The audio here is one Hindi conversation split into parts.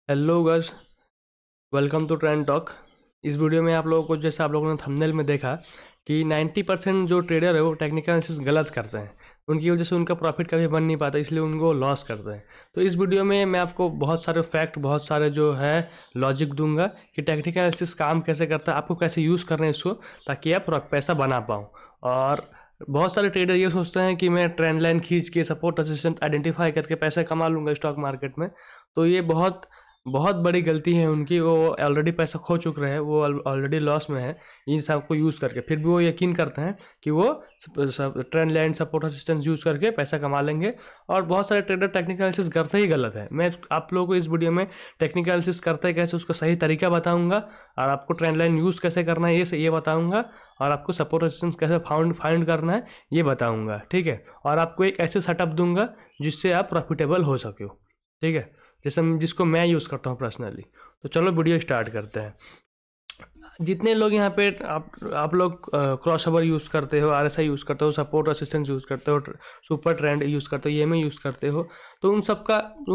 Hello guys, welcome to trend talk. इस वीडियो में आप लोगों को, जैसे आप लोगों ने थंबनेल में देखा कि 90% जो ट्रेडर है वो टेक्निकल एनालिसिस गलत करते हैं। उनकी वजह से उनका प्रॉफिट कभी बन नहीं पाता, इसलिए उनको लॉस करते हैं। तो इस वीडियो में मैं आपको बहुत सारे फैक्ट, बहुत सारे जो है लॉजिक दूंगा कि टेक्निकल एनालिसिस काम कैसे करता है, आपको कैसे यूज़ करना है इसको, ताकि आप पैसा बना पाओ। और बहुत सारे ट्रेडर ये सोचते हैं कि मैं ट्रेंड लाइन खींच के सपोर्ट रेजिस्टेंस आइडेंटिफाई करके पैसे कमा लूँगा स्टॉक मार्केट में। तो ये बहुत बहुत बड़ी गलती है उनकी। वो ऑलरेडी पैसा खो चुक रहे हैं, वो ऑलरेडी लॉस में है इन सब को यूज़ करके। फिर भी वो यकीन करते हैं कि वो trend line support assistance use करके पैसा कमा लेंगे। और बहुत सारे ट्रेडर टेक्निकल एनालिसिस करते ही गलत है। मैं आप लोगों को इस वीडियो में टेक्निकल एनालिसिस करते कैसे, उसका सही तरीका बताऊंगा, और आपको ट्रेंड लाइन यूज़ कैसे करना है ये बताऊंगा, और आपको सपोर्ट रेजिस्टेंस कैसे फाइंड करना है ये बताऊंगा। ठीक है, और आपको एक ऐसे सेटअप दूंगा जिससे आप प्रॉफिटेबल हो सको। ठीक है, जैसे जिसको मैं यूज़ करता हूँ पर्सनली। तो चलो वीडियो स्टार्ट करते हैं। जितने लोग यहाँ पे आप लोग क्रॉस ओवर यूज़ करते हो, आरएसआई यूज़ करते हो, सपोर्ट असिस्टेंस यूज़ करते हो, सुपर ट्रेंड यूज़ करते हो, ईएमए यूज़ करते हो, तो उन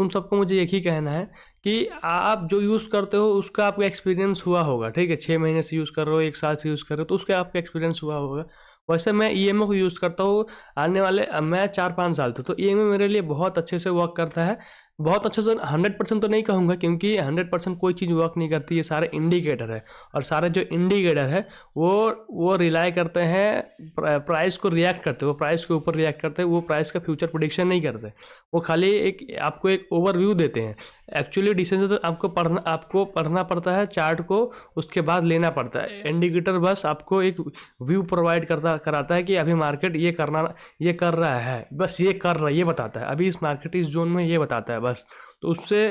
सबको मुझे एक ही कहना है कि आप जो यूज़ करते हो उसका आपका एक्सपीरियंस हुआ होगा। ठीक है, 6 महीने से यूज़ कर रहे हो, 1 साल से यूज़ कर रहे हो, तो उसका आपका एक्सपीरियंस हुआ होगा। वैसे मैं ईएमए को यूज़ करता हूँ आने वाले, मैं 4-5 साल से, तो ईएमए मेरे लिए बहुत अच्छे से वर्क करता है। बहुत अच्छे से 100% तो नहीं कहूँगा, क्योंकि 100% कोई चीज़ वर्क नहीं करती। ये सारे इंडिकेटर है, और सारे जो इंडिकेटर है वो रिलाई करते हैं प्राइस को रिएक्ट करते हैं, वो प्राइस के ऊपर रिएक्ट करते हैं। वो प्राइस का फ्यूचर प्रेडिक्शन नहीं करते, वो खाली आपको एक ओवरव्यू देते हैं। एक्चुअली डिसीजन तो आपको पढ़ना पड़ता है चार्ट को, उसके बाद लेना पड़ता है। इंडिकेटर बस आपको एक व्यू प्रोवाइड कराता है कि अभी मार्केट ये कर रहा है, बस ये कर रहा है, ये बताता है अभी इस मार्केट इस जोन में, ये बताता है बस। तो उससे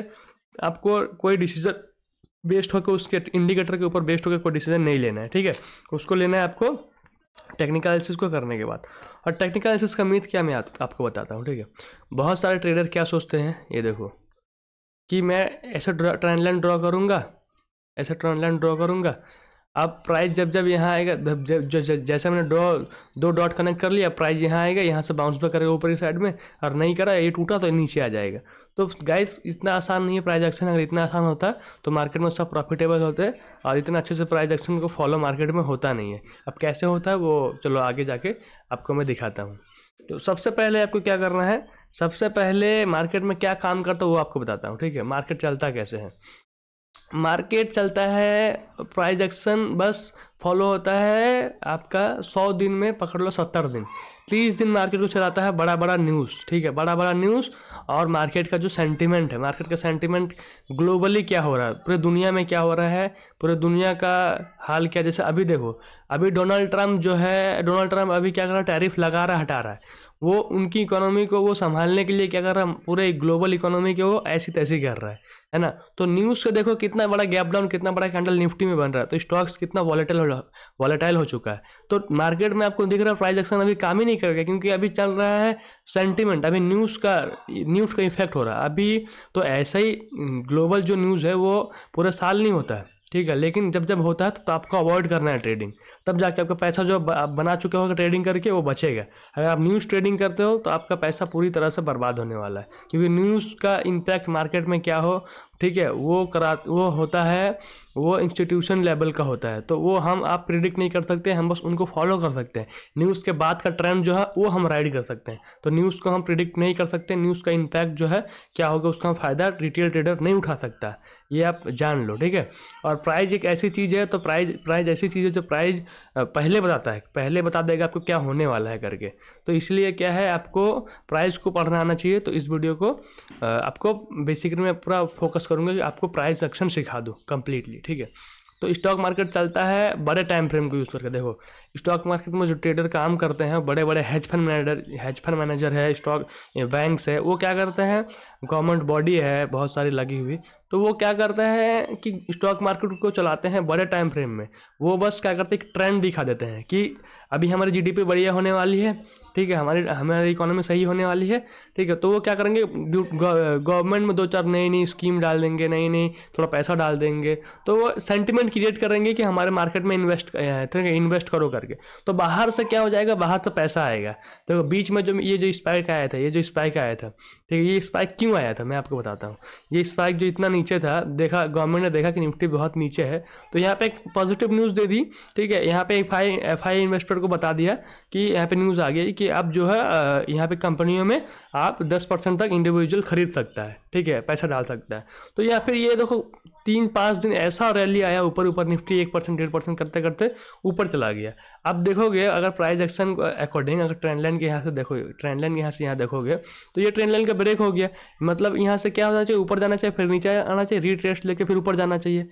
आपको कोई डिसीजन बेस्ड होकर, उसके इंडिकेटर के ऊपर बेस्ड होकर कोई डिसीजन नहीं लेना है। ठीक है, उसको लेना है आपको टेक्निकल एनालिसिस को करने के बाद। और टेक्निकल एनालिसिस का मीथ क्या, मैं आपको बताता हूँ। ठीक है, बहुत सारे ट्रेडर क्या सोचते हैं, ये देखो, कि मैं ऐसे ट्रेंड लाइन ड्रॉ करूँगा, ऐसे ट्रेंड लाइन ड्रॉ करूँगा। अब प्राइस जब यहाँ आएगा, जैसे मैंने दो डॉट कनेक्ट कर लिया, प्राइस यहाँ आएगा, यहाँ से बाउंस बैक करेगा ऊपर की साइड में, और नहीं करा, ये टूटा तो नीचे आ जाएगा। तो गाइस इतना आसान नहीं है प्राइस एक्शन। अगर इतना आसान होता तो मार्केट में सब प्रॉफिटेबल होते, और इतना अच्छे से प्राइस एक्शन को फॉलो मार्केट में होता नहीं है। अब कैसे होता है वो चलो आगे जाके आपको मैं दिखाता हूँ। तो सबसे पहले आपको क्या करना है, सबसे पहले मार्केट में क्या काम करता है वो आपको बताता हूँ। ठीक है, मार्केट चलता कैसे है। मार्केट चलता है, प्राइस एक्शन बस फॉलो होता है आपका 100 दिन में, पकड़ लो 70 दिन, 30 दिन मार्केट को चलाता है बड़ा बड़ा न्यूज़। ठीक है, बड़ा बड़ा न्यूज़ और मार्केट का जो सेंटीमेंट है, मार्केट का सेंटीमेंट ग्लोबली क्या हो रहा है, पूरे दुनिया में क्या हो रहा है, पूरे दुनिया का हाल क्या। जैसे अभी देखो, अभी डोनाल्ड ट्रम्प अभी क्या कर रहा है, टैरिफ लगा रहा है, हटा रहा है। वो उनकी इकोनॉमी को वो संभालने के लिए क्या कर रहा है, पूरे ग्लोबल इकोनॉमी के वो ऐसी तैसी कर रहा है ना। तो न्यूज़ से देखो कितना बड़ा गैप डाउन, कितना बड़ा कैंडल निफ्टी में बन रहा है। तो स्टॉक्स कितना वॉलेटाइल हो चुका है। तो मार्केट में आपको दिख रहा है प्राइस एक्शन अभी काम ही नहीं करेगा, क्योंकि अभी चल रहा है सेंटीमेंट, अभी न्यूज़ का इफेक्ट हो रहा है अभी। तो ऐसा ही ग्लोबल जो न्यूज़ है वो पूरे साल नहीं होता है। ठीक है, लेकिन जब होता है तो आपको अवॉइड करना है ट्रेडिंग, तब जाके आपका पैसा जो आप बना चुके हो ट्रेडिंग करके वो बचेगा। अगर आप न्यूज़ ट्रेडिंग करते हो तो आपका पैसा पूरी तरह से बर्बाद होने वाला है, क्योंकि न्यूज़ का इम्पैक्ट मार्केट में क्या हो, ठीक है, वो होता है, वो इंस्टीट्यूशन लेवल का होता है। तो वो आप प्रिडिक्ट नहीं कर सकते, हम बस उनको फॉलो कर सकते हैं। न्यूज़ के बाद का ट्रेंड जो है वो हम राइड कर सकते हैं। तो न्यूज़ को हम प्रिडिक्ट नहीं कर सकते, न्यूज़ का इम्पैक्ट जो है क्या होगा, उसका फ़ायदा रिटेल ट्रेडर नहीं उठा सकता, ये आप जान लो। ठीक है, और प्राइस एक ऐसी चीज़ है, तो प्राइस ऐसी चीज़ है जो प्राइस पहले बताता है, पहले बता देगा आपको क्या होने वाला है करके। तो इसलिए क्या है, आपको प्राइस को पढ़ना आना चाहिए। तो इस वीडियो को आपको बेसिकली मैं पूरा फोकस करूँगा कि आपको प्राइस एक्शन सिखा दूँ कम्प्लीटली। ठीक है, तो स्टॉक मार्केट चलता है बड़े टाइम फ्रेम को यूज़ करके। देखो, स्टॉक मार्केट में जो ट्रेडर काम करते हैं, बड़े बड़े हेज फंड मैनेजर है, स्टॉक बैंक्स है, वो क्या करते हैं, गवर्नमेंट बॉडी है बहुत सारी लगी हुई, तो वो क्या करता है कि स्टॉक मार्केट को चलाते हैं बड़े टाइम फ्रेम में। वो बस क्या करते हैं, एक ट्रेंड दिखा देते हैं कि अभी हमारी जीडीपी बढ़िया होने वाली है। ठीक है, हमारी इकोनॉमी सही होने वाली है। ठीक है, तो वो क्या करेंगे, गवर्नमेंट में 2-4 नई स्कीम डाल देंगे, नई थोड़ा पैसा डाल देंगे, तो वो सेंटिमेंट क्रिएट करेंगे कि हमारे मार्केट में इन्वेस्ट करो करके। तो बाहर से क्या हो जाएगा, बाहर से पैसा आएगा। तो बीच में जो ये जो स्पाइक आया था, ठीक है, ये स्पाइक क्यों आया था मैं आपको बताता हूँ। ये स्पाइक जो इतना नीचे था, देखा गवर्नमेंट ने देखा कि निफ्टी बहुत नीचे है, तो यहाँ पे एक पॉजिटिव न्यूज़ दे दी, ठीक है। यहाँ पे एफआई इन्वेस्टर को बता दिया कि यहाँ पे न्यूज़ आ गई कि आप जो है यहाँ पे कंपनियों में आप 10% तक इंडिविजुअल खरीद सकता है, ठीक है, पैसा डाल सकता है। तो या फिर ये देखो 3-5 दिन ऐसा रैली आया ऊपर ऊपर, निफ्टी 1% 1.5% करते करते ऊपर चला गया। अब देखोगे अगर प्राइस एक्शन अकॉर्डिंग, अगर ट्रेंड लाइन के यहाँ से देखोगे, ट्रेंड लाइन के यहाँ से यहाँ देखोगे, तो ये ट्रेंड लाइन का ब्रेक हो गया। मतलब यहाँ से क्या होना चाहिए, ऊपर जाना चाहिए, फिर नीचे आना चाहिए, रीट्रेस लेके फिर ऊपर जाना चाहिए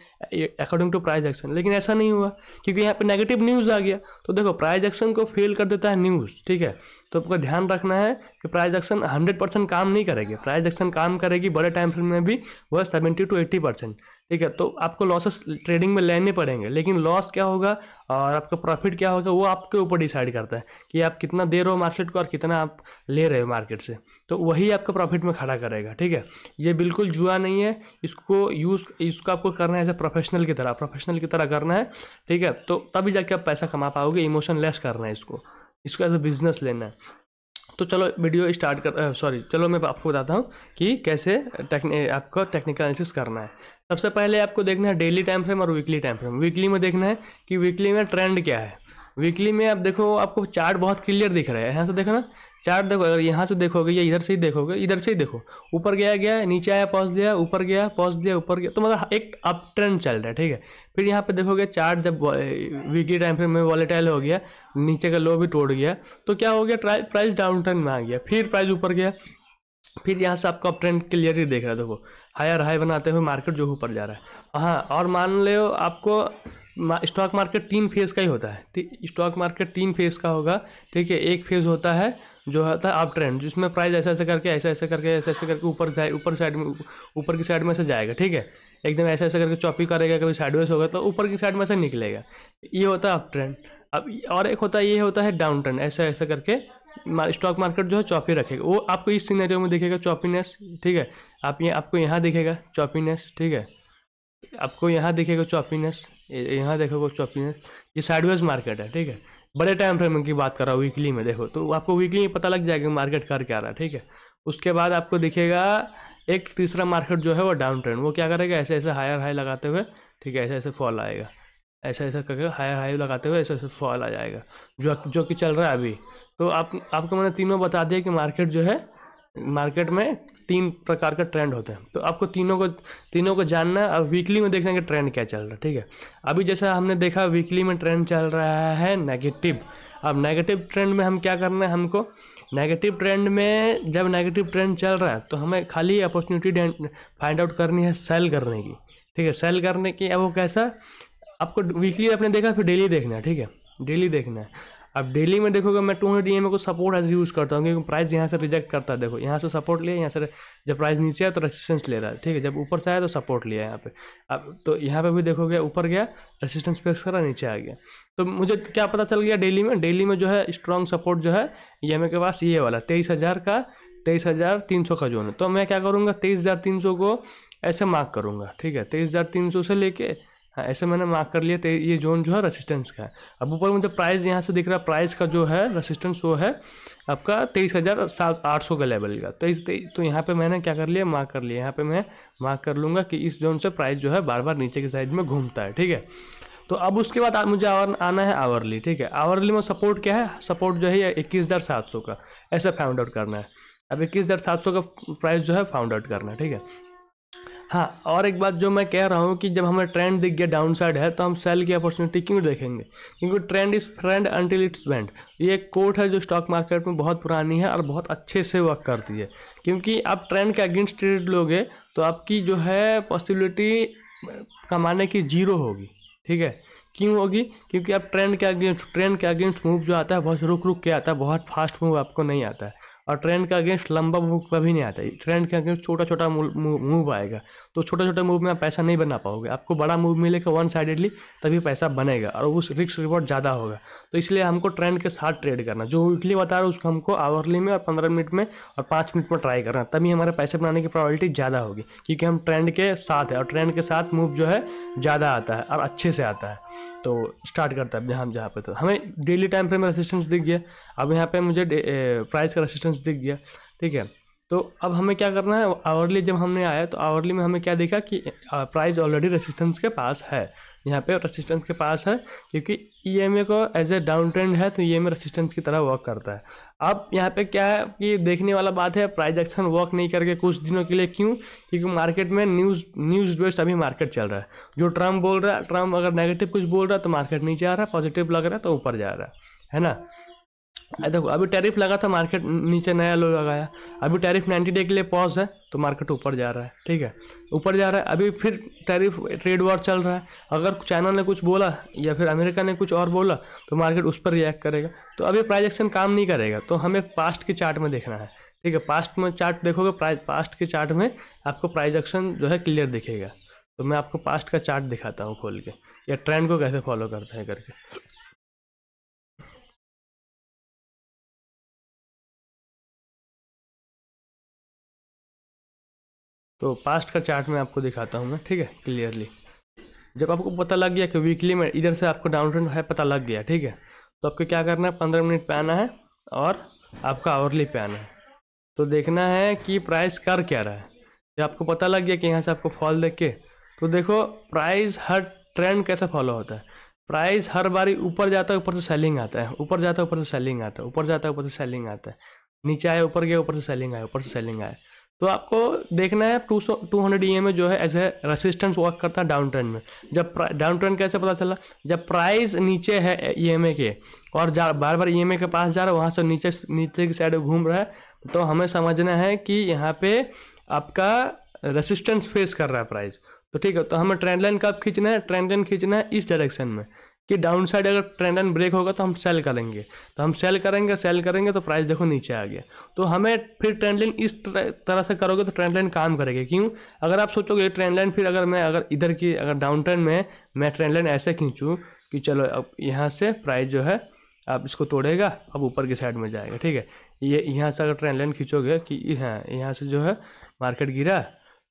अकॉर्डिंग टू प्राइस एक्शन। लेकिन ऐसा नहीं हुआ क्योंकि यहाँ पे नेगेटिव न्यूज़ आ गया। तो देखो प्राइस एक्शन को फेल कर देता है न्यूज़, ठीक है। तो आपको ध्यान रखना है कि प्राइस एक्शन 100% काम नहीं करेगी, प्राइस एक्शन काम करेगी बड़े टाइम फ्रेम में भी वह 70 to 80%, ठीक है। तो आपको लॉसेस ट्रेडिंग में लेने पड़ेंगे, लेकिन लॉस क्या होगा और आपका प्रॉफिट क्या होगा वो आपके ऊपर डिसाइड करता है कि आप कितना दे रहे हो मार्केट को और कितना आप ले रहे हो मार्केट से, तो वही आपका प्रॉफिट में खड़ा करेगा, ठीक है। ये बिल्कुल जुआ नहीं है, इसको आपको करना है एज ए प्रोफेशनल की तरह करना है, ठीक है। तो तभी जाके आप पैसा कमा पाओगे, इमोशन लेस करना है इसको एज ए बिजनेस लेना है। तो चलो वीडियो स्टार्ट चलो मैं आपको बताता हूँ कि कैसे आपको टेक्निकल एनालिसिस करना है। सबसे पहले आपको देखना है डेली टाइम फ्रेम और वीकली टाइम फ्रेम। वीकली में देखना है कि वीकली में ट्रेंड क्या है। वीकली में आप देखो, आपको चार्ट बहुत क्लियर दिख रहा है, यहाँ से देखो ना चार्ट, देखो अगर यहाँ से देखोगे या इधर से ही देखोगे, इधर से ही देखो, ऊपर गया नीचे आया पॉज दिया, ऊपर गया पॉज दिया, ऊपर गया, तो मतलब एक अप ट्रेंड चल रहा है, ठीक है। फिर यहाँ पे देखोगे चार्ट जब वीकली टाइम फ्रेम में वॉलेटाइल हो गया, नीचे का लो भी टूट गया, तो क्या हो गया, प्राइस डाउन ट्रेंड में आ गया, फिर प्राइस ऊपर गया, फिर यहाँ से आपको अप ट्रेंड क्लियरली देख रहा है। देखो हायर हाई बनाते हुए मार्केट जो ऊपर जा रहा है। हाँ, और मान लो आपको स्टॉक मार्केट 3 फेज़ का ही होता है, स्टॉक मार्केट 3 फेज़ का होगा, ठीक है। एक फेज़ होता है जो होता है अप ट्रेंड, जिसमें प्राइस ऐसे करके ऐसे करके ऊपर की साइड में से जाएगा, ठीक है। एकदम ऐसे करके चॉपी करेगा, कभी साइडवेज होगा तो ऊपर की साइड में से निकलेगा, ये होता है अप ट्रेंड। अब और एक होता है, ये होता है डाउन ट्रेंड, ऐसे करके स्टॉक मार्केट जो है चॉपी रखेगा, वो आपको इस सिनेरियो में दिखेगा चॉपीनेस, ठीक है। आपको यहाँ दिखेगा चॉपीनेस, ठीक है, आपको यहाँ दिखेगा चॉपीनेस, यहाँ देखोगे चॉपीनेस, ये साइडवेज मार्केट है, ठीक है। बड़े टाइम फ्रेम की बात कर रहा हूँ, वीकली में देखो तो आपको वीकली में पता लग जाएगा मार्केट कर क्या रहा है, ठीक है। उसके बाद आपको दिखेगा एक तीसरा मार्केट जो है वो डाउन ट्रेंड, वो क्या करेगा, ऐसे हायर हाई लगाते हुए, ठीक है, ऐसे फॉल आएगा, ऐसा करके हायर हाई लगाते हुए ऐसे फॉल आ जाएगा, जो कि चल रहा है अभी। तो आपको मैंने तीनों बता दिया कि मार्केट जो है, मार्केट में 3 प्रकार का ट्रेंड होते हैं, तो आपको तीनों को जानना है और वीकली में देखना कि ट्रेंड क्या चल रहा है, ठीक है। अभी जैसा हमने देखा वीकली में ट्रेंड चल रहा है नेगेटिव। अब नेगेटिव ट्रेंड में हम क्या करना है, हमको नेगेटिव ट्रेंड में जब नेगेटिव ट्रेंड चल रहा है तो हमें खाली अपॉर्चुनिटी फाइंड आउट करनी है सेल करने की, ठीक है। सेल करने की अब वो कैसा, आपको वीकली आपने देखा, फिर डेली देखना है, ठीक है, डेली देखना है। अब डेली में देखोगे मैं 200 EMA को सपोर्ट एज यूज़ करता हूँ, क्योंकि प्राइस यहाँ से रिजेक्ट करता है। देखो यहाँ से सपोर्ट लिया, यहाँ से जब प्राइस नीचे है तो रेसिस्टेंस ले रहा है, ठीक है, जब ऊपर से आया तो सपोर्ट लिया यहाँ पे। अब तो यहाँ पे भी देखोगे ऊपर गया, रेसिस्टेंस फेस करा, नीचे आ गया। तो मुझे क्या पता चल गया, डेली में जो है स्ट्रॉन्ग सपोर्ट जो है EMA के पास ये वाला 23,300 का जोन है। तो मैं क्या करूँगा, 23,300 को ऐसे मार्क करूँगा, ठीक है, 23,300 से लेके, हाँ ऐसे मैंने मार्क कर लिया। ये जोन जो है रेसिस्टेंस का है। अब ऊपर मुझे प्राइस यहाँ से दिख रहा है, प्राइस का जो है रेसिस्टेंस वो है आपका 23,800 का लेवल का। तो यहाँ पे मैंने क्या कर लिया, मार्क कर लिया। यहाँ पे मैं मार्क कर लूँगा कि इस जोन से प्राइस जो है बार बार नीचे की साइड में घूमता है, ठीक है। तो अब उसके बाद मुझे आना है आवरली, ठीक है। आवरली में सपोर्ट क्या है, सपोर्ट जो है 21,700 का, ऐसा फाउंड आउट करना है। अब 21,700 का प्राइस जो है फाउंड आउट करना है, ठीक है। हाँ, और एक बात जो मैं कह रहा हूँ कि जब हमें ट्रेंड दिख गया डाउन साइड है तो हम सेल की अपॉर्चुनिटी क्यों देखेंगे, क्योंकि trend is friend until it's bend. ये एक कोट है जो स्टॉक मार्केट में बहुत पुरानी है और बहुत अच्छे से वर्क करती है, क्योंकि आप ट्रेंड के अगेंस्ट ट्रेड लोगे तो आपकी जो है पॉसिबिलिटी कमाने की 0 होगी, ठीक है। क्यों होगी, क्योंकि आप ट्रेंड के अगेंस्ट मूव जो आता है बहुत रुक के आता है, बहुत फास्ट मूव आपको नहीं आता है। और ट्रेंड के अगेंस्ट लंबा मूव कभी नहीं आता है, ट्रेंड के अगेंस्ट छोटा मूव आएगा। तो छोटा मूव में आप पैसा नहीं बना पाओगे, आपको बड़ा मूव मिलेगा वन साइडेडली, तभी पैसा बनेगा और उस रिस्क रिवॉर्ड ज़्यादा होगा। तो इसलिए हमको ट्रेंड के साथ ट्रेड करना, जो वीकली बता रहा हूँ उसको हमको आवरली में और 15 मिनट में और 5 मिनट में ट्राई करना, तभी हमारे पैसे बनाने की प्रोबेबिलिटी ज़्यादा होगी, क्योंकि हम ट्रेंड के साथ है और ट्रेंड के साथ मूव जो है ज़्यादा आता है और अच्छे से आता है। तो स्टार्ट करता है जहाँ पे, तो हमें डेली टाइम फ्रेम में रेसिस्टेंस दिख गया। अब यहाँ पे मुझे प्राइस का रेसिस्टेंस दिख गया, ठीक है। तो अब हमें क्या करना है, आवरली जब हमने आया तो आवरली में हमें क्या देखा कि प्राइस ऑलरेडी रेसिस्टेंस के पास है, यहाँ पे रेसिस्टेंस के पास है, क्योंकि ईएमए को एज ए डाउन ट्रेंड है तो ईएमए रेसिस्टेंस की तरह वर्क करता है। अब यहाँ पे क्या है कि देखने वाला बात है, प्राइस एक्शन वर्क नहीं करके कुछ दिनों के लिए, क्यों? क्योंकि मार्केट में न्यूज़ बेस्ड अभी मार्केट चल रहा है। जो ट्रम्प बोल रहा है, ट्रम्प अगर नेगेटिव कुछ बोल रहा है तो मार्केट नीचे आ रहा है, पॉजिटिव लग रहा है तो ऊपर जा रहा है ना। देखो अभी टैरिफ लगा था, मार्केट नीचे नया लो लगाया, अभी टैरिफ 90 डे के लिए पॉज है तो मार्केट ऊपर जा रहा है, ठीक है, ऊपर जा रहा है। अभी फिर टैरिफ ट्रेड वॉर चल रहा है, अगर चाइना ने कुछ बोला या फिर अमेरिका ने कुछ और बोला तो मार्केट उस पर रिएक्ट करेगा, तो अभी प्राइस एक्शन काम नहीं करेगा। तो हमें पास्ट के चार्ट में देखना है, ठीक है, पास्ट में चार्ट देखोगे, पास्ट के चार्ट में आपको प्राइस एक्शन जो है क्लियर दिखेगा। तो मैं आपको पास्ट का चार्ट दिखाता हूँ खोल के, या ट्रेंड को कैसे फॉलो करते हैं करके। तो पास्ट का चार्ट में आपको दिखाता हूँ मैं, ठीक है, क्लियरली। जब आपको पता लग गया कि वीकली में इधर से आपको डाउन ट्रेंड है, पता लग गया, ठीक है, तो आपको क्या करना है, 15 मिनट पे आना है और आपका आवरली पे आना है। तो देखना है कि प्राइस कर क्या रहा है। जब आपको पता लग गया कि यहाँ से आपको फॉल देख के, तो देखो प्राइस हर ट्रेंड कैसे फॉलो होता है। प्राइस हर बारी ऊपर जाता है, ऊपर से सेलिंग आता है, ऊपर जाता है, ऊपर से सेलिंग आता है, ऊपर जाता है, ऊपर से सेलिंग आता है, नीचे आया, ऊपर गया, ऊपर से सेलिंग आया, ऊपर से सेलिंग आया। तो आपको देखना है 200 EMA जो है एज ए रेसिस्टेंस वर्क करता है डाउन ट्रेंड में। जब डाउन ट्रेंड कैसे पता चला, जब प्राइस नीचे है EMA के और बार बार EMA के पास जा रहा है, वहाँ से नीचे की साइड घूम रहा है, तो हमें समझना है कि यहाँ पे आपका रेसिस्टेंस फेस कर रहा है प्राइस। तो ठीक है, तो हमें ट्रेंड लाइन कब खींचना है, ट्रेंड लाइन खींचना है इस डायरेक्शन में कि डाउन साइड अगर ट्रेंड लाइन ब्रेक होगा तो हम सेल करेंगे, तो हम सेल करेंगे तो प्राइस देखो नीचे आ गया। तो हमें फिर ट्रेंड लाइन इस तरह से करोगे तो ट्रेंड लाइन काम करेगी। क्यों? अगर आप सोचोगे ट्रेंड लाइन, फिर अगर इधर की अगर डाउन ट्रेंड में मैं ट्रेंड लाइन ऐसे खींचूँ कि चलो अब यहाँ से प्राइस जो है आप इसको तोड़ेगा, अब ऊपर की साइड में जाएगा, ठीक है। ये यहाँ से अगर ट्रेंड लाइन खींचोगे कि हाँ यहाँ से जो है मार्केट गिरा,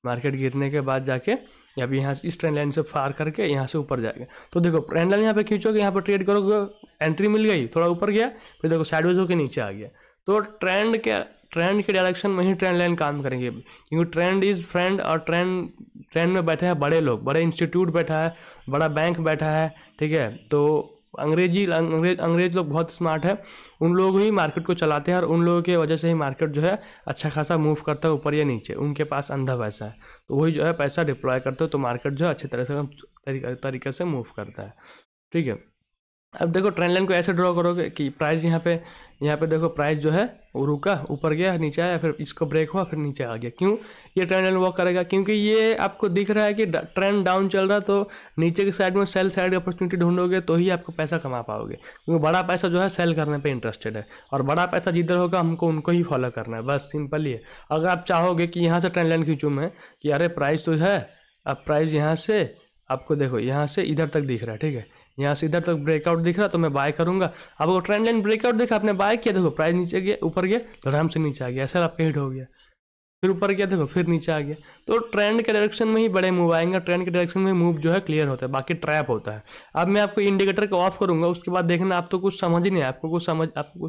मार्केट गिरने के बाद जाके अब यहाँ इस ट्रेंड लाइन से फार करके यहाँ से ऊपर जाएगा। तो देखो ट्रेंड लाइन यहाँ पे खींचोगे, यहाँ पर ट्रेड करोगे, एंट्री मिल गई, थोड़ा ऊपर गया, फिर देखो साइडवेज होकर नीचे आ गया। तो ट्रेंड के डायरेक्शन में ही ट्रेंड लाइन काम करेंगे, क्योंकि ट्रेंड इज फ्रेंड, और ट्रेंड में बैठे हैं बड़े लोग, बड़े इंस्टीट्यूट बैठा है, बड़ा बैंक बैठा है, ठीक है। तो अंग्रेज लोग बहुत स्मार्ट है, उन लोग ही मार्केट को चलाते हैं, और उन लोगों की वजह से ही मार्केट जो है अच्छा खासा मूव करता है ऊपर या नीचे। उनके पास अंधा पैसा है, तो वही जो है पैसा डिप्लॉय करते हो, तो मार्केट जो है अच्छे तरह से तरीके से मूव करता है, ठीक है। अब देखो ट्रेंड लाइन को ऐसे ड्रॉ करोगे कि प्राइस यहाँ पे देखो प्राइस जो है वो रुका, ऊपर गया, नीचे आया, फिर इसको ब्रेक हुआ, फिर नीचे आ गया। क्यों ये ट्रेंड लाइन वर्क करेगा? क्योंकि ये आपको दिख रहा है कि ट्रेंड डाउन चल रहा है, तो नीचे की साइड में सेल साइड अपॉर्चुनिटी ढूंढोगे तो ही आपको पैसा कमा पाओगे, क्योंकि बड़ा पैसा जो है सेल करने पे इंटरेस्टेड है, और बड़ा पैसा जिधर होगा हमको उनको ही फॉलो करना है, बस सिंपल ही है। अगर आप चाहोगे कि यहाँ से ट्रेंड लाइन खींचूँ मैं कि अरे प्राइस तो है, अब प्राइस यहाँ से आपको देखो यहाँ से इधर तक दिख रहा है, ठीक है, यहाँ से इधर तक ब्रेकआउट दिख रहा, तो मैं बाय करूंगा। अब वो ट्रेंड लाइन ब्रेकआउट देखा, आपने बाय किया, देखो प्राइस नीचे गया, ऊपर गया तो आराम से नीचे आ गया, ऐसा आपका हिट हो गया, फिर ऊपर गया, देखो फिर नीचे आ गया। तो ट्रेंड के डायरेक्शन में ही बड़े मूव आएंगे, ट्रेंड के डायरेक्शन में मूव जो है क्लियर होता है, बाकी ट्रैप होता है। अब मैं आपको इंडिकेटर को ऑफ करूंगा, उसके बाद देखना आप तो कुछ समझ ही नहीं, आपको कुछ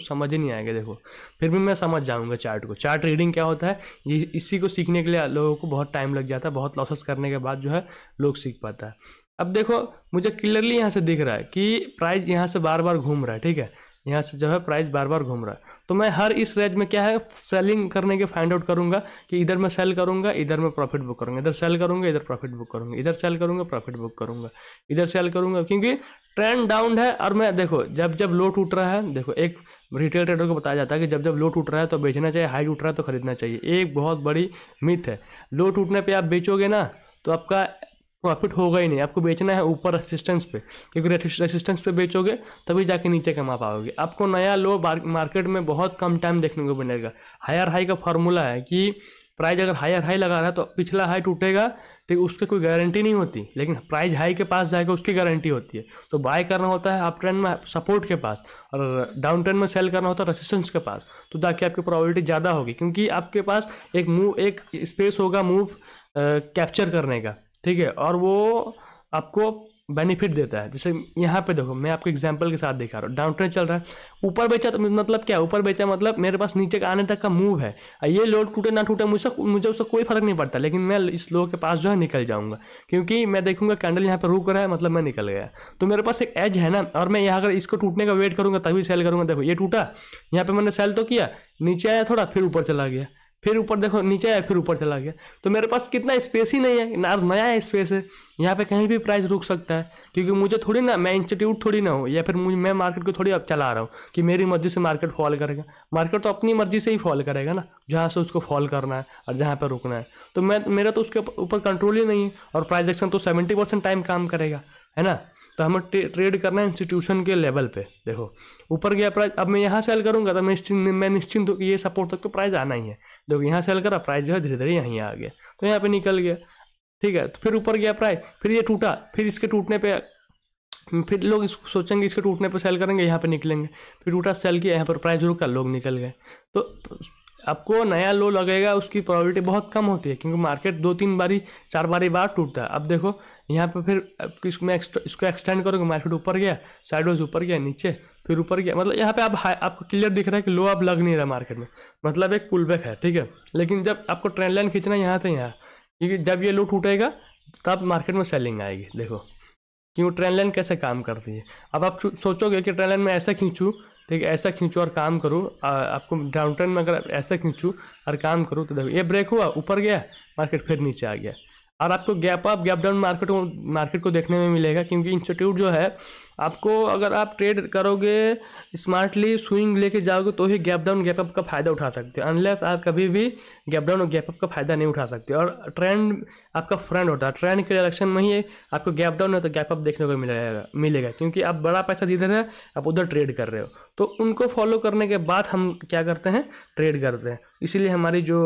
समझ ही नहीं आएगा। देखो फिर भी मैं समझ जाऊंगा चार्ट को, चार्ट रीडिंग क्या होता है, ये इसी को सीखने के लिए लोगों को बहुत टाइम लग जाता है, बहुत लॉसेस करने के बाद जो है लोग सीख पाता है। अब देखो मुझे क्लियरली यहाँ से दिख रहा है कि प्राइस यहाँ से बार बार घूम रहा है, ठीक है, यहाँ से जो है प्राइस बार बार घूम रहा है। तो मैं हर इस रेंज में क्या है सेलिंग करने के फाइंड आउट करूंगा कि इधर मैं सेल करूंगा, इधर मैं प्रॉफिट बुक करूंगा, इधर सेल करूंगा, इधर प्रॉफिट बुक करूंगा, इधर सेल करूंगा, प्रॉफिट बुक करूंगा, इधर सेल करूंगा, क्योंकि ट्रेंड डाउन है। और मैं देखो जब लो टूट रहा है, देखो एक रिटेल ट्रेडर को बताया जाता है कि जब लो टूट रहा है तो बेचना चाहिए, हाई टूट रहा है तो खरीदना चाहिए। एक बहुत बड़ी मिथ है, लो टूटने पर आप बेचोगे ना तो आपका प्रॉफिट होगा ही नहीं, आपको बेचना है ऊपर रेसिस्टेंस पे, क्योंकि रेसिस्टेंस पे बेचोगे तभी जाके नीचे कमा पाओगे। आपको नया लो मार्केट में बहुत कम टाइम देखने को मिलेगा। हायर हाई का फॉर्मूला है कि प्राइस अगर हायर हाई लगा रहा है तो पिछला हाई टूटेगा, ठीक, उसकी कोई गारंटी नहीं होती, लेकिन प्राइस हाई के पास जाएगा उसकी गारंटी होती है। तो बाय करना होता है अप ट्रेंड में सपोर्ट के पास, और डाउन ट्रेंड में सेल करना होता है रेसिस्टेंस के पास, तो ताकि आपकी प्रोबेबिलिटी ज़्यादा होगी, क्योंकि आपके पास एक स्पेस होगा मूव कैप्चर करने का, ठीक है, और वो आपको बेनिफिट देता है। जैसे यहाँ पे देखो, मैं आपको एग्जांपल के साथ दिखा रहा हूँ, डाउन ट्रेंड चल रहा है, ऊपर बेचा तो मतलब क्या, ऊपर बेचा मतलब मेरे पास नीचे का आने तक का मूव है, ये लो टूटे ना टूटे मुझे उससे कोई फर्क नहीं पड़ता, लेकिन मैं इस लो के पास जो है निकल जाऊंगा, क्योंकि मैं देखूंगा कैंडल यहाँ पे रुक रहा है, मतलब मैं निकल गया। तो मेरे पास एक एज है ना, और मैं यहाँ अगर इसको टूटने का वेट करूंगा तभी सेल करूंगा। देखो ये टूटा, यहाँ पे मैंने सेल तो किया, नीचे आया थोड़ा, फिर ऊपर चला गया, फिर ऊपर देखो नीचे आया, फिर ऊपर चला गया। तो मेरे पास कितना स्पेस ही नहीं है ना, नया स्पेस है, यहाँ पे कहीं भी प्राइस रुक सकता है, क्योंकि मुझे थोड़ी ना, मैं इंस्टीट्यूट थोड़ी ना हूँ, या फिर मैं मार्केट को थोड़ी अब चला रहा हूँ कि मेरी मर्जी से मार्केट फॉल करेगा। मार्केट तो अपनी मर्जी से ही फॉल करेगा ना, जहाँ से उसको फॉल करना है और जहाँ पर रुकना है। तो मेरा तो उसके ऊपर कंट्रोल ही नहीं है, और प्राइस एक्शन तो 70% टाइम काम करेगा, है ना। तो हमें ट्रेड करना है इंस्टीट्यूशन के लेवल पे। देखो ऊपर गया प्राइस, अब मैं यहाँ सेल करूंगा तो मैं निश्चिंत हूँ कि ये सपोर्ट तक तो प्राइस आना ही है। देखो यहाँ सेल करा, प्राइस जो है धीरे धीरे यहीं आ गया, तो यहाँ पे निकल गया, ठीक है। तो फिर ऊपर गया प्राइस, फिर ये टूटा, फिर इसके टूटने पे फिर लोग सोचेंगे इसके टूटने पर सेल करेंगे, यहाँ पे निकलेंगे, फिर टूटा सेल किया, यहाँ पर प्राइस रुका, लोग निकल गए। तो आपको नया लो लगेगा, उसकी प्रोबेबिलिटी बहुत कम होती है, क्योंकि मार्केट 2-3 बारी 4 बारी बार टूटता है। अब देखो यहाँ पे फिर इसको एक्सटेंड करोगे, मार्केट ऊपर गया, साइडवेज ऊपर गया, नीचे फिर ऊपर गया, मतलब यहाँ पे आपको क्लियर दिख रहा है कि लो अब लग नहीं रहा मार्केट में, मतलब एक पुल बैक है, ठीक है। लेकिन जब आपको ट्रेंड लाइन खींचना है यहाँ से यहाँ, क्योंकि जब ये लो टूटेगा तब मार्केट में सेलिंग आएगी। देखो क्यों ट्रेंड लाइन कैसे काम करती है। अब आप सोचोगे कि ट्रेंड लाइन में ऐसा खींचूँ, ठीक है, ऐसा खींचो और काम करूँ, आपको डाउन ट्रेंड में अगर ऐसा खींचूँ और काम करूँ, तो देखो ये ब्रेक हुआ, ऊपर गया, मार्केट फिर नीचे आ गया, और आपको gap up gap down market को देखने में मिलेगा। क्योंकि इंस्टीट्यूट जो है, आपको अगर आप ट्रेड करोगे स्मार्टली, स्विंग लेके जाओगे, तो ही गैप डाउन गैप अप का फायदा उठा सकते हो, अनलेस आप कभी भी गैप डाउन और गैप अप का फायदा नहीं उठा सकते। और ट्रेंड आपका फ्रेंड होता है, ट्रेंड के डायरेक्शन में ही आपको गैप डाउन है तो गैप अप देखने को मिलेगा, क्योंकि आप बड़ा पैसा जिधर है आप उधर ट्रेड कर रहे हो। तो उनको फॉलो करने के बाद हम क्या करते हैं, ट्रेड करते हैं। इसीलिए हमारी जो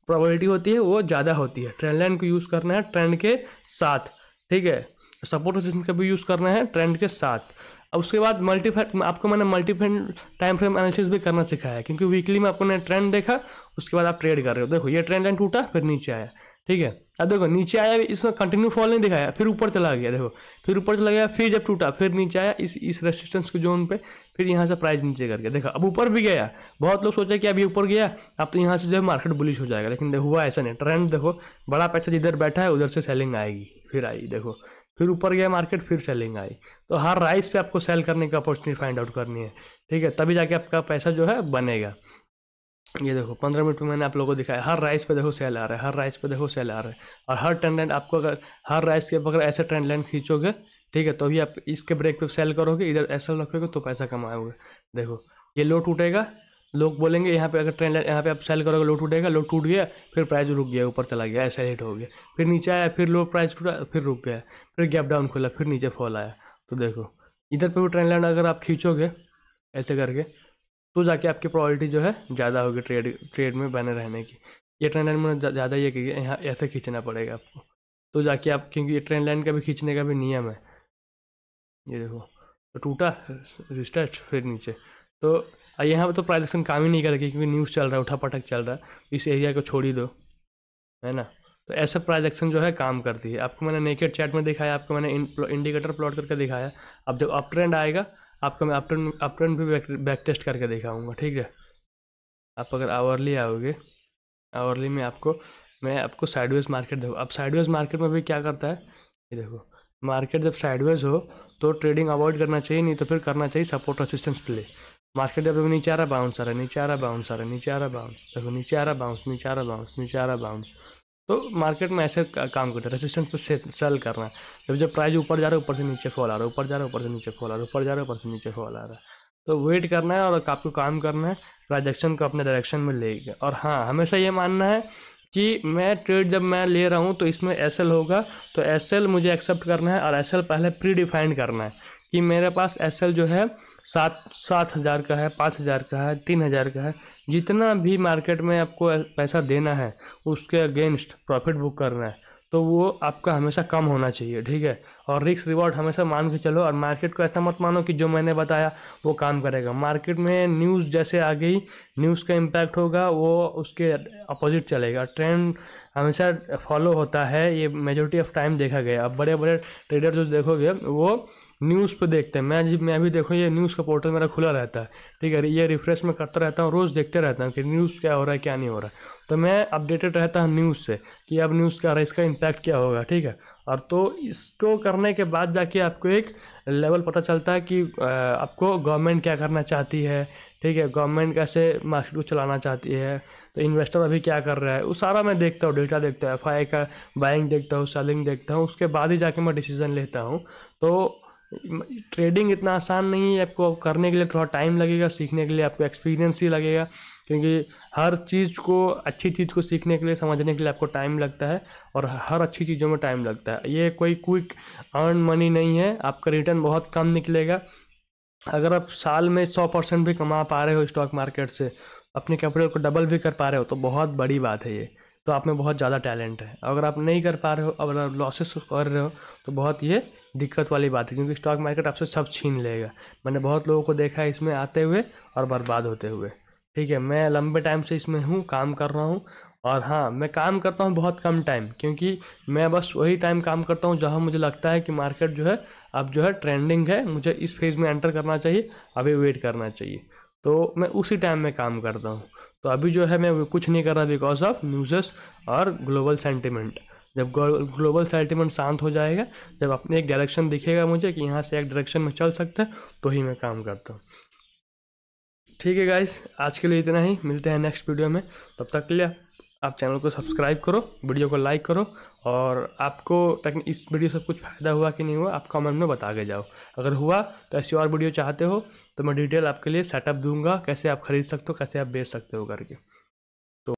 प्रोबेबिलिटी होती है वो ज़्यादा होती है। ट्रेंड लाइन को यूज़ करना है ट्रेंड के साथ, ठीक है, सपोर्ट रेजिस्टेंस का भी यूज़ करना है ट्रेंड के साथ। अब उसके बाद आपको मैंने मल्टीफेंड टाइम फ्रेम एनालिसिस भी करना सिखाया है, क्योंकि वीकली में आपने ट्रेंड देखा, उसके बाद आप ट्रेड कर रहे हो। देखो ये ट्रेंड लाइन टूटा, फिर नीचे आया, ठीक है। अब देखो नीचे आया, इसमें कंटिन्यू फॉल नहीं दिखाया, फिर ऊपर चला गया, देखो फिर ऊपर चला गया, फिर जब टूटा फिर नीचे आया इस रेसिस्टेंस के जोन पे, फिर यहाँ से प्राइस नीचे कर गया। देखो अब ऊपर भी गया, बहुत लोग सोचे कि अभी ऊपर गया अब तो यहाँ से जो है मार्केट बुलिश हो जाएगा, लेकिन देखो हुआ ऐसा नहीं। ट्रेंड देखो, बड़ा पैसा जिधर बैठा है उधर से सेलिंग आएगी, फिर आई, देखो फिर ऊपर गया मार्केट, फिर सेलिंग आई। तो हर राइस पे आपको सेल करने की अपॉर्चुनिटी फाइंड आउट करनी है, ठीक है, तभी जाके आपका पैसा जो है बनेगा। ये देखो 15 मिनट में मैंने आप लोगों को दिखाया, हर राइस पे देखो सेल आ रहा है, हर राइस पे देखो सेल आ रहा है, और हर ट्रेंड लाइन आपको अगर हर राइस के अगर ऐसे ट्रेंड लाइन खींचोगे, ठीक है, तो भी आप इसके ब्रेक पे सेल करोगे, इधर ऐसा रखोगे तो पैसा कमाओगे। देखो ये लो टूटेगा, लोग बोलेंगे यहाँ पे अगर ट्रेंड लाइन यहाँ पे आप सेल करोगे, लो टूटेगा, लो टूट गया, फिर प्राइस रुक गया, ऊपर चला गया, ऐसा हिट हो गया, फिर नीचे आया, फिर लो प्राइस टूटा, फिर रुक गया, फिर गैप डाउन खोला, फिर नीचे फॉल आया। तो देखो इधर पे भी ट्रेंड लाइन अगर आप खींचोगे ऐसे करके, तो जाके आपकी प्रोबेबिलिटी जो है ज़्यादा होगी ट्रेड में बने रहने की। ये ट्रेंड लाइन में ज़्यादा ये कि यहाँ ऐसे खींचना पड़ेगा आपको, तो जाके आप, क्योंकि ये ट्रेंड लाइन का भी खींचने का भी नियम है। ये देखो तो टूटा, रिस्टार्ट, फिर नीचे, तो यहाँ पे तो प्राइस एक्शन काम ही नहीं करेगी, क्योंकि न्यूज़ चल रहा है, उठा पटक चल रहा है, इस एरिया को छोड़ ही दो, है ना। तो ऐसा प्राइस एक्शन जो है काम करती है। आपको मैंने नेकेड चैट में दिखाया, आपको मैंने इंडिकेटर प्लॉट करके दिखाया। अब जब अप ट्रेंड आएगा आपको मैं अप ट्रेंड भी बैक टेस्ट करके दिखाऊंगा, ठीक है। आप अगर आवरली आओगे, आवरली में मैं आपको साइडवेज मार्केट देखो। अब साइडवेज मार्केट में भी क्या करता है, ये देखो, मार्केट जब साइडवेज हो तो ट्रेडिंग अवॉइड करना चाहिए, नहीं तो फिर करना चाहिए सपोर्ट रेसिस्टेंस प्ले। मार्केट जब नीचे आ रहा बाउंस आ रहा है, नीचे आ रहा बाउंस आ रहा है, नीचे आ रहा बाउंस, देखो नीचे आ रहा बाउंस, नीचे आ रहा बाउंस, नीचे आ रहा बाउंस, तो मार्केट में ऐसे काम करता है, रेसिस्टेंस पे सेल करना है। जब प्राइस ऊपर जा रहा है, ऊपर से नीचे फॉल आ रहा है, ऊपर जा रहा है, ऊपर से नीचे फॉल आ रहा है, ऊपर जा रहा है, ऊपर से नीचे फॉल आ रहा है, तो वेट करना है और आपको काम करना है, ट्रांजैक्शन को अपने डायरेक्शन में लेके। और हाँ, हमेशा ये मानना है कि मैं ट्रेड जब मैं ले रहा हूँ तो इसमें एसएल होगा, तो एसएल मुझे एक्सेप्ट करना है, और एसएल पहले प्री डिफाइंड करना है कि मेरे पास एसएल जो है 7,000 का है, 5,000 का है, 3,000 का है। जितना भी मार्केट में आपको पैसा देना है उसके अगेंस्ट प्रॉफिट बुक करना है, तो वो आपका हमेशा कम होना चाहिए, ठीक है। और रिस्क रिवॉर्ड हमेशा मान के चलो, और मार्केट को ऐसा मत मानो कि जो मैंने बताया वो काम करेगा। मार्केट में न्यूज़ जैसे आ गई, न्यूज़ का इम्पैक्ट होगा, वो उसके अपोजिट चलेगा। ट्रेंड हमेशा फॉलो होता है, ये मेजोरिटी ऑफ टाइम देखा गया। अब बड़े बड़े ट्रेडर जो देखोगे वो न्यूज़ पे देखते हैं। मैं भी देखो, ये न्यूज़ का पोर्टल मेरा खुला रहता है, ठीक है, ये रिफ्रेश में करता रहता हूँ, रोज़ देखते रहता हूँ कि न्यूज़ क्या हो रहा है क्या नहीं हो रहा है। तो मैं अपडेटेड रहता हूँ न्यूज़ से कि अब न्यूज़ क्या आ रहा है, इसका इम्पैक्ट क्या होगा, ठीक है। और तो इसको करने के बाद जाके आपको एक लेवल पता चलता है कि आपको गवर्नमेंट क्या करना चाहती है, ठीक है, गवर्नमेंट कैसे मार्केट को चलाना चाहती है, तो इन्वेस्टर अभी क्या कर रहा है, वो सारा मैं देखता हूँ, डेटा देखता हूँ, एफआई का बाइंग देखता हूँ, सेलिंग देखता हूँ, उसके बाद ही जाके मैं डिसीजन लेता हूँ। तो ट्रेडिंग इतना आसान नहीं है, आपको करने के लिए थोड़ा टाइम लगेगा, सीखने के लिए आपको एक्सपीरियंस ही लगेगा, क्योंकि हर चीज़ को, अच्छी चीज़ को सीखने के लिए, समझने के लिए आपको टाइम लगता है, और हर अच्छी चीज़ों में टाइम लगता है। ये कोई क्विक अर्न मनी नहीं है, आपका रिटर्न बहुत कम निकलेगा। अगर आप साल में 100% भी कमा पा रहे हो स्टॉक मार्केट से, अपने कैपिटल को डबल भी कर पा रहे हो, तो बहुत बड़ी बात है ये। तो आप में बहुत ज़्यादा टैलेंट है। अगर आप नहीं कर पा रहे हो, अगर आप लॉसेस कर रहे हो, तो बहुत ये दिक्कत वाली बात है, क्योंकि स्टॉक मार्केट आपसे सब छीन लेगा। मैंने बहुत लोगों को देखा है इसमें आते हुए और बर्बाद होते हुए, ठीक है। मैं लंबे टाइम से इसमें हूँ, काम कर रहा हूँ। और हाँ, मैं काम करता हूँ बहुत कम टाइम, क्योंकि मैं बस वही टाइम काम करता हूँ जहाँ मुझे लगता है कि मार्केट जो है अब जो है ट्रेंडिंग है, मुझे इस फेज़ में एंटर करना चाहिए, अभी वेट करना चाहिए। तो मैं उसी टाइम में काम करता हूँ। तो अभी जो है मैं कुछ नहीं कर रहा बिकॉज ऑफ न्यूज़ेस और ग्लोबल सेंटिमेंट। जब ग्लोबल सेंटिमेंट शांत हो जाएगा, जब अपने एक डायरेक्शन दिखेगा मुझे कि यहाँ से एक डायरेक्शन में चल सकता है, तो ही मैं काम करता हूँ। ठीक है गाइस, आज के लिए इतना ही, मिलते हैं नेक्स्ट वीडियो में। तब तक के लिए आप चैनल को सब्सक्राइब करो, वीडियो को लाइक करो, और आपको इस वीडियो से कुछ फ़ायदा हुआ कि नहीं हुआ आप कमेंट में बता के जाओ। अगर हुआ तो ऐसी और वीडियो चाहते हो तो मैं डिटेल आपके लिए सेटअप दूंगा, कैसे आप खरीद सकते हो, कैसे आप बेच सकते हो करके।